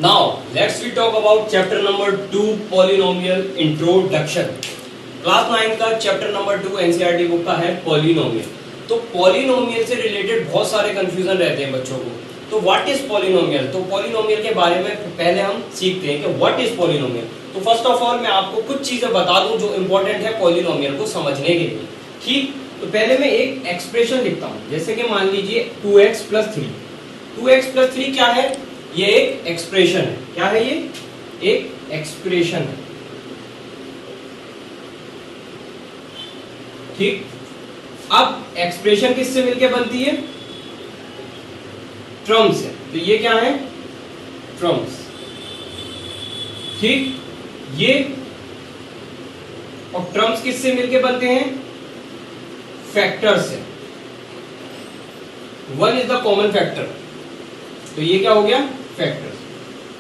Now let's we talk about chapter number 2 polynomial introduction. Class 9 का chapter number 2 NCERT book का है polynomial. तो polynomial से related बहुत सारे कंफ्यूजन रहते हैं बच्चों को। तो व्हाट इज पॉलिनोमियल? तो पॉलिनोमियल के बारे में पहले हम सीखते हैं कि व्हाट इज पॉलिनोमियल। तो फर्स्ट ऑफ ऑल मैं आपको कुछ चीजें बता दूं जो इंपॉर्टेंट है पॉलिनोमियल को समझने के लिए। ठीक, तो पहले मैं एक एक्सप्रेशन लिखता हूं, जैसे कि मान लीजिए 2x + 3। 2x + 3 क्या है? ये एक एक्सप्रेशन है। क्या है ये? एक एक्सप्रेशन है। ठीक, अब एक्सप्रेशन किससे मिलके बनती है? टर्म से। तो ये क्या है? टर्म्स। ठीक, ये और टर्म्स किससे मिलके बनते हैं? फैक्टर से। 1 इज द कॉमन फैक्टर। तो ये क्या हो गया? फैक्टर।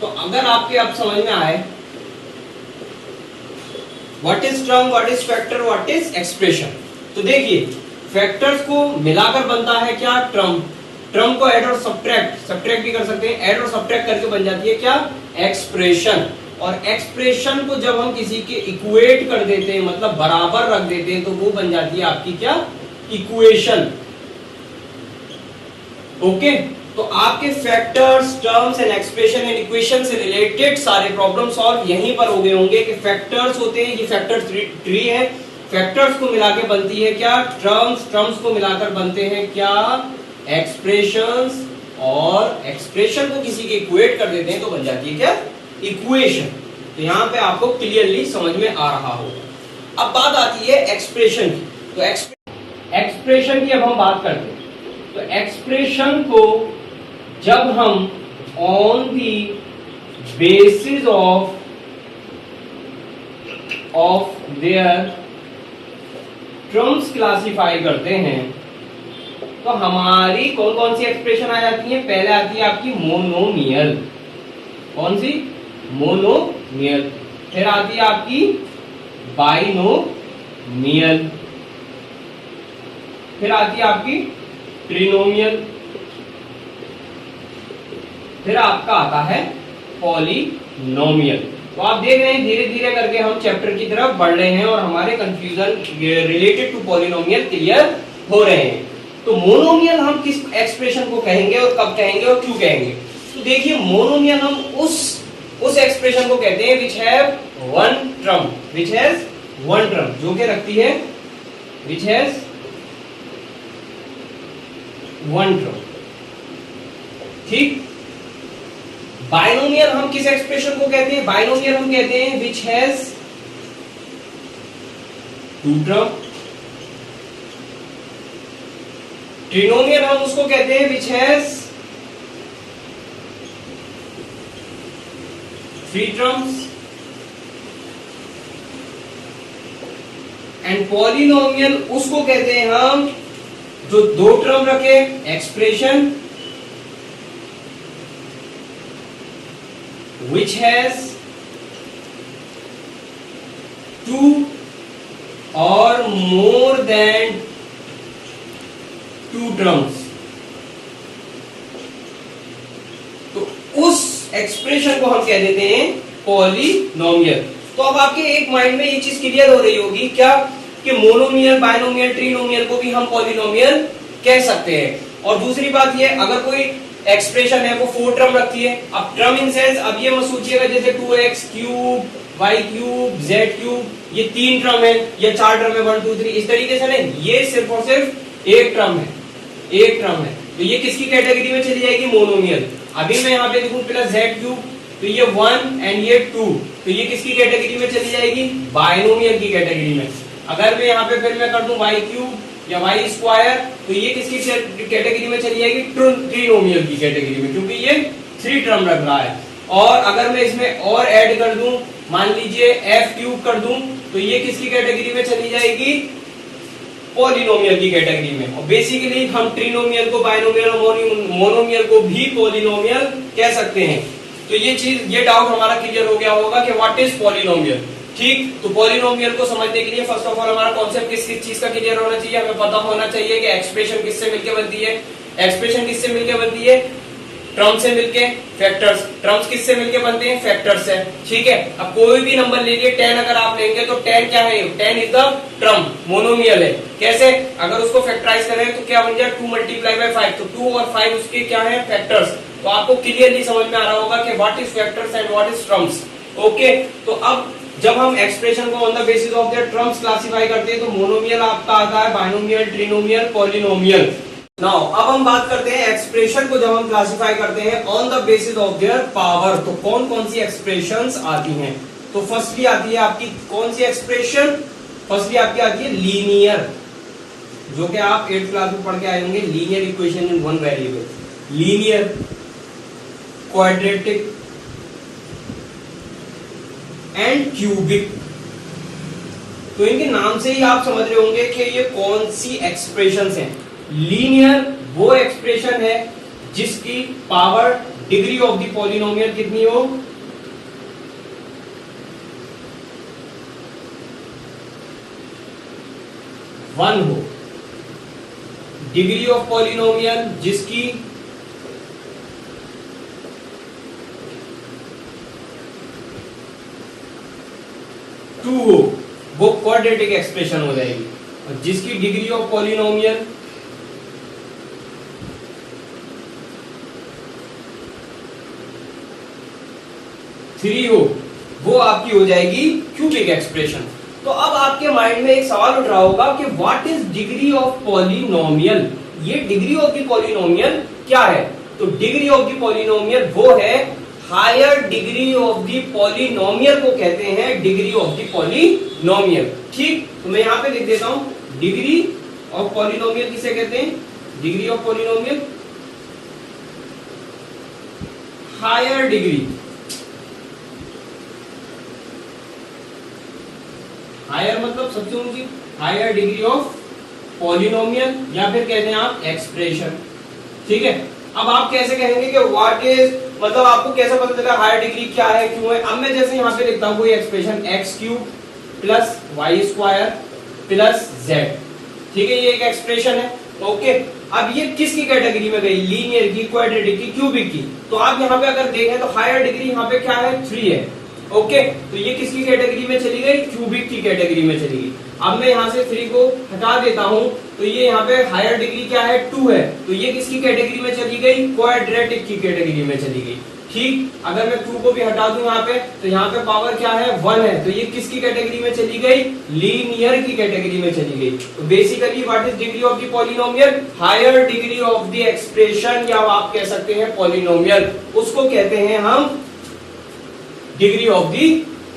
तो अगर आपके अब समझ में आए what is term, what is factor, what is expression. तो देखिए, फैक्टर्स को मिलाकर बनता है क्या? टर्म। टर्म को ऐड और सब्ट्रैक्ट भी कर सकते हैं। ऐड और सब्ट्रैक्ट करके बन जाती है क्या? एक्सप्रेशन। और एक्सप्रेशन को जब हम किसी के इक्वेट कर देते हैं, मतलब बराबर रख देते हैं, तो वो बन जाती है आपकी क्या? इक्वेशन। ओके, तो आपके factors, terms and expression and equation से रिलेटेड सारे प्रॉब्लम सॉल्व यहीं पर हो गए होंगे कि फैक्टर्स होते हैं, ये फैक्टर ट्री है। फैक्टर्स को मिला के बनती है क्या? टर्म्स। टर्म्स को मिलाकर बनते हैं क्या? एक्सप्रेशंस। और एक्सप्रेशन को किसी के इक्वेट कर देते हैं तो बन जाती है क्या? इक्वेशन। तो यहां पे आपको क्लियरली समझ में आ रहा होगा। अब बात आती है एक्सप्रेशन की। तो एक्सप्रेशन की अब हम बात करते हैं। तो एक्सप्रेशन को जब हम on the basis of their terms classify करते हैं, तो हमारी कौन कौन सी एक्सप्रेशन आ जाती है? पहले आती है आपकी मोनोमियल। कौन सी? मोनोमियल। फिर आती है आपकी बाइनोमियल। फिर आती है आपकी ट्रिनोमियल। फिर आपका आता है पॉलिनोमियल। तो आप देख रहे हैं धीरे धीरे करके हम चैप्टर की तरफ बढ़ रहे हैं और हमारे confusion related to polynomial clear हो रहे हैं। तो मोनोमियल हम किस एक्सप्रेशन को कहेंगे और कब कहेंगे और क्यों कहेंगे? तो देखिए, मोनोमियल हम उस एक्सप्रेशन को कहते हैं which have one term, which has one term, जो कि रखती है विच हैज वन टर्म। ठीक, बाइनोमियल हम किस एक्सप्रेशन को कहते हैं? बाइनोमियल हम कहते हैं विच हैज टू टर्म। ट्रिनोमियल हम उसको कहते हैं which has three terms. And polynomial उसको कहते हैं हम जो दो टर्म रखे, expression which has two or more than two terms। तो उस एक्सप्रेशन को हम कह देते हैं पॉलिनोमियल। तो अब आपके एक माइंड में ये चीज क्लियर हो रही होगी क्या कि मोनोमियल, बाइनोमियल, ट्रिनोमियल को भी हम पॉलिनोमियल कह सकते हैं। और दूसरी बात ये, अगर कोई एक्सप्रेशन है वो 4 टर्म रखती है। अब टर्म इन सेंस, अब ये मत सोचिएगा जैसे 2x³ y³ z³, ये 3 टर्म है या 4 टर्म है 1 2 3, इस तरीके से नहीं, ये सिर्फ और सिर्फ एक टर्म है, एक टर्म है। तो ये किसकी कैटेगरी में चली जाएगी? मोनोमियल। अभी मैं यहाँ पे लिखूं +z³, तो ये 1 एंड ये 2, तो ये किसकी कैटेगरी में चली जाएगी? बाइनोमियल की कैटेगरी में। अगर मैं यहाँ पे फिर मैं कर दूं y³ या y², तो ये किसकी कैटेगरी में चली जाएगी? ट्रिनोमियल की कैटेगरी में, क्योंकि ये 3 टर्म रख रहा है। और अगर मैं इसमें और ऐड कर दूं, मान लीजिए f³ कर दूं, तो ये किसकी कैटेगरी में चली जाएगी? पॉलिनोमियल की कैटेगरी में। और बेसिकली हम ट्रिनोमियल को बाइनोमियल और मोनोमियल को भी पॉलिनोमियल कह सकते हैं। तो ये डाउट हमारा क्लियर हो गया होगा कि व्हाट इज पॉलिनोमियल। ठीक, तो पॉलिनोमियल को समझने के लिए फर्स्ट ऑफ ऑल हमारा कॉन्सेप्ट किस चीज का क्लियर होना चाहिए? हमें पता होना चाहिए कि एक्सप्रेशन किससे मिलकर बनती है। एक्सप्रेशन किससे मिलकर बनती है? टर्म से मिलके फैक्टर्स, टर्म्स किससे मिलके बनते हैं, फैक्टर्स से, ठीक है। अब कोई भी नंबर ले लिए, 10 अगर आप लेंगे तो 10 क्या है, 10 इज द टर्म, मोनोमियल है। कैसे, अगर उसको फैक्टराइज करें तो क्या बन जाए, 2 मल्टीप्लाई बाय 5, तो 2 और 5 उसके क्या है, फैक्टर्स। तो आपको क्लियरली समझ में आ रहा होगा कि what is factors and what is terms. Okay, तो अब जब हम एक्सप्रेशन को on the basis of their terms classify करते हैं तो मोनोमियल आपका आता है, बाइनोमियल, ट्रिनोमियल, पॉलिनोमियल। नाउ अब हम बात करते हैं एक्सप्रेशन को जब हम क्लासिफाई करते हैं on the basis of their power, तो कौन कौन सी एक्सप्रेशंस आती हैं। तो फर्स्टली आती है आपकी कौन सी एक्सप्रेशन, फर्स्टली आपकी आती है लीनियर, जो कि आप 8th क्लास में पढ़ के आए होंगे, linear equation in one variable, linear, quadratic and cubic. तो इनके नाम से ही आप समझ रहे होंगे कि ये कौन सी एक्सप्रेशंस हैं। लीनियर वो एक्सप्रेशन है जिसकी power degree of the polynomial कितनी हो, वन हो। डिग्री ऑफ पॉलिनोमियल जिसकी टू हो, वो क्वाड्रेटिक एक्सप्रेशन हो जाएगी। और जिसकी डिग्री ऑफ पॉलिनोमियल थ्री हो, वो आपकी हो जाएगी क्यूबिक एक्सप्रेशन। तो अब आपके माइंड में एक सवाल उठ रहा होगा कि what is degree of polynomial, ये डिग्री ऑफ द पॉलिनोमियल क्या है। तो डिग्री ऑफ द पॉलिनोमियल वो है higher degree of the polynomial को कहते हैं डिग्री ऑफ द पॉलिनोमियल, ठीक। तो मैं यहां पे लिख देता हूं, डिग्री ऑफ पॉलिनोमियल किसे कहते हैं, degree of polynomial higher degree, higher मतलब सबसे ऊंची, हायर डिग्री ऑफ पॉलिनोमियल या फिर कहते हैं आप एक्सप्रेशन, ठीक है। अब आप कैसे कहेंगे कि व्हाट इज, मतलब आपको कैसे पता चलेगा हायर डिग्री क्या है, क्यों है। अब मैं जैसे यहाँ पे लिखता हूँ कोई expression x³ plus y² plus z, ठीक है, ये एक एक्सप्रेशन है, ओके। अब ये किसकी कैटेगरी में गई, लीनियर की, क्वाड्रेटिक की, क्यूबिक की। तो आप यहाँ पे अगर देखें तो हायर डिग्री यहाँ पे क्या है, 3 है, ओके। तो ये किसकी कैटेगरी में चली गई, क्यूबिक की कैटेगरी में चली गई। अब मैं यहाँ से 3 को हटा देता हूं तो ये यहाँ पे हायर डिग्री क्या है, 2 है, तो ये किसकी कैटेगरी में चली गई, क्वाड्रेटिक की कैटेगरी में चली गई, ठीक। अगर मैं 2 को भी हटा दूं यहाँ पे तो यहाँ पे पावर क्या है, 1 है, तो ये किसकी कैटेगरी में चली गई, लीनियर की कैटेगरी में चली गई। तो basically what is degree of the polynomial, higher degree of the expression, या आप कह सकते हैं पॉलिनोमियल, उसको कहते हैं हम डिग्री ऑफ दी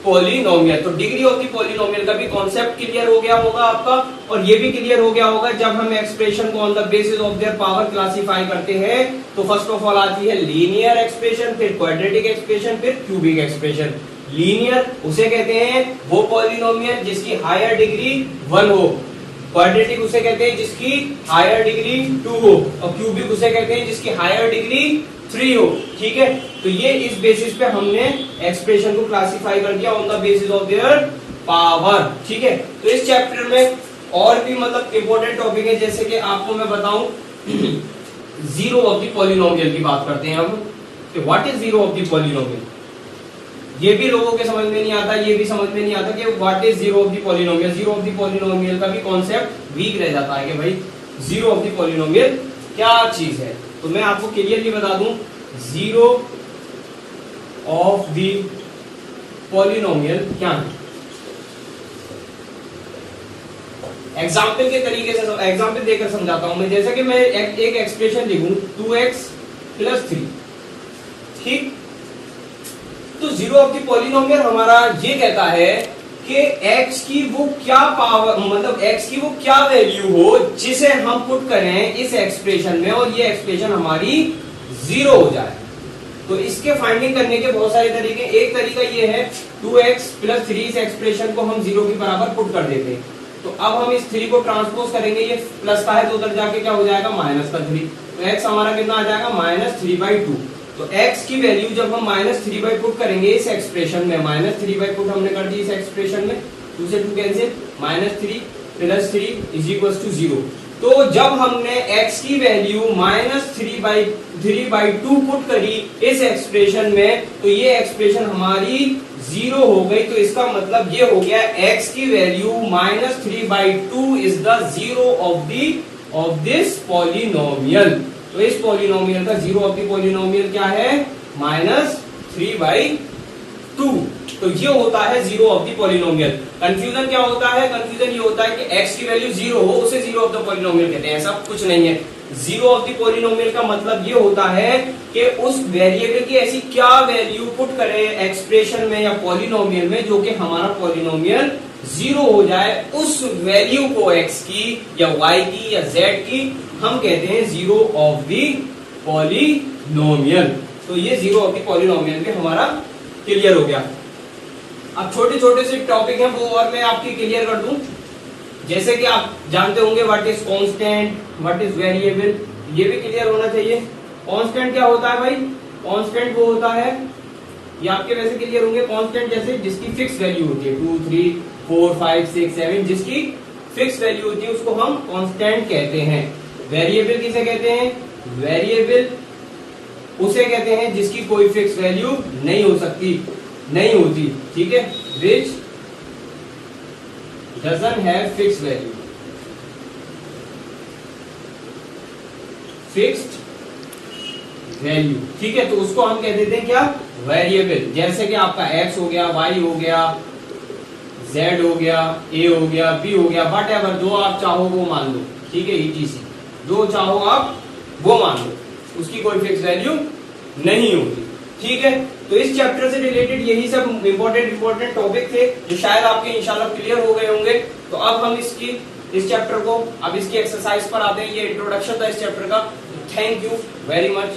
पॉलिनोमियल। तो डिग्री ऑफ दी पॉलिनोमियल का भी कॉन्सेप्ट क्लियर हो गया होगा आपका, और ये भी क्लियर हो गया होगा जब हम एक्सप्रेशन को on the basis of their power classify करते हैं। तो फर्स्ट ऑफ ऑल आती है लीनियर एक्सप्रेशन, फिर क्वाड्रेटिक एक्सप्रेशन, फिर क्यूबिक एक्सप्रेशन। लीनियर उसे कहते हैं वो पॉलिनोमियल जिसकी हायर डिग्री 1 हो, क्वाड्रेटिक उसे कहते हैं जिसकी हायर डिग्री 2 हो, और क्यूबिक उसे कहते हैं जिसकी हायर डिग्री 3 हो, ठीक है। तो ये इस बेसिस पे हमने एक्सप्रेशन को क्लासिफाई कर दिया on the basis of their power, ठीक है। तो इस चैप्टर में और भी मतलब इंपॉर्टेंट टॉपिक है, जैसे कि आपको मैं बताऊं जीरो ऑफ द पॉलिनोमियल की बात करते हैं हम, कि what is zero of the polynomial. ये भी लोगों के समझ में नहीं आता, ये भी समझ में नहीं आता कि what is zero of the polynomial. Zero of the polynomial का भी कॉन्सेप्ट वीक रह जाता है कि भाई जीरो ऑफ द पॉलिनोमियल क्या चीज है। तो मैं आपको क्लियरली बता दूं, जीरो ऑफ द पॉलिनोमियल क्या है। एग्जाम्पल के तरीके से एग्जाम्पल देकर समझाता हूं मैं। जैसे कि मैं एक एक्सप्रेशन लिखूं 2x + 3, ठीक। तो जीरो ऑफ द पॉलिनोमियल हमारा ये कहता है कि x की वो क्या पावर, मतलब x की वो क्या वैल्यू हो जिसे हम पुट करें इस एक्सप्रेशन में और ये एक्सप्रेशन हमारी जीरो हो जाए। तो इसके फाइंडिंग करने के बहुत सारे तरीके। एक तरीका ये है 2x + 3, इस एक्सप्रेशन को हम जीरो के बराबर पुट कर देते हैं। तो अब हम इस 3 को ट्रांसपोज करेंगे, ये प्लस का है तो उधर जाके क्या हो जाएगा, -3। तो x हमारा कितना आ जाएगा, -3/2। तो x की वैल्यू जब हम -3/2 पुट करेंगे इस एक्सप्रेशन में, -3/2 पुट हमने कर दी इस एक्सप्रेशन में, 2 से 2 कैंसिल, -3 + 3 = 0। तो जब हमने x की वैल्यू -3/2 पुट करी इस एक्सप्रेशन में, तो ये एक्सप्रेशन हमारी 0 हो गई। तो इसका मतलब ये हो गया x की value -3/2 is the zero of this polynomial. तो इस पॉलिनोमियल का जीरो ऑफ द पॉलिनोमियल क्या है? -3/2। तो ये होता है zero of the polynomial. Confusion क्या होता है? कंफ्यूजन ये होता है कि x की वैल्यू 0 हो उसे जीरो ऑफ द पॉलिनोमियल कहते हैं। ऐसा कुछ नहीं है। जीरो ऑफ द पॉलिनोमियल का मतलब ये होता है कि उस वेरिएबल की ऐसी क्या वैल्यू पुट करें एक्सप्रेशन में या पॉलिनोमियल में जो कि हमारा पॉलिनोमियल 0 हो जाए। उस वैल्यू को x की या y की या z की हम कहते हैं जीरो ऑफ द पॉलिनोमियल। तो ये जीरो ऑफ द पॉलिनोमियल भी हमारा क्लियर हो गया। अब छोटे छोटे से टॉपिक हैं वो और मैं आपकी क्लियर कर दूं। जैसे कि आप जानते होंगे what is constant, what is variable, ये भी क्लियर होना चाहिए। कांस्टेंट क्या होता है भाई? कांस्टेंट वो होता है, ये आपके वैसे क्लियर होंगे। कांस्टेंट जैसे जिसकी फिक्स वैल्यू होती है 2, 3, 4, 5, 6, 7, जिसकी फिक्स वैल्यू होती है उसको हम कांस्टेंट कहते हैं। वेरिएबल किसे कहते हैं? वेरिएबल उसे कहते हैं जिसकी कोई फिक्स वैल्यू नहीं हो सकती, नहीं होती, ठीक है, विच doesn't have fix value, fixed value, ठीक है। तो उसको हम कह देते हैं क्या? वेरिएबल। जैसे कि आपका x हो गया, y हो गया, z हो गया, a हो गया, b हो गया, वट एवर जो आप चाहो वो मान लो, ठीक है, etc जो चाहो आप वो मान लो, उसकी कोई फिक्स वैल्यू नहीं होती, ठीक है। तो इस चैप्टर से रिलेटेड यही सब इंपॉर्टेंट टॉपिक थे जो शायद आपके इंशाल्लाह क्लियर हो गए होंगे। तो अब हम इस चैप्टर को अब इसकी एक्सरसाइज पर आते हैं। ये इंट्रोडक्शन था इस चैप्टर का। Thank you very much.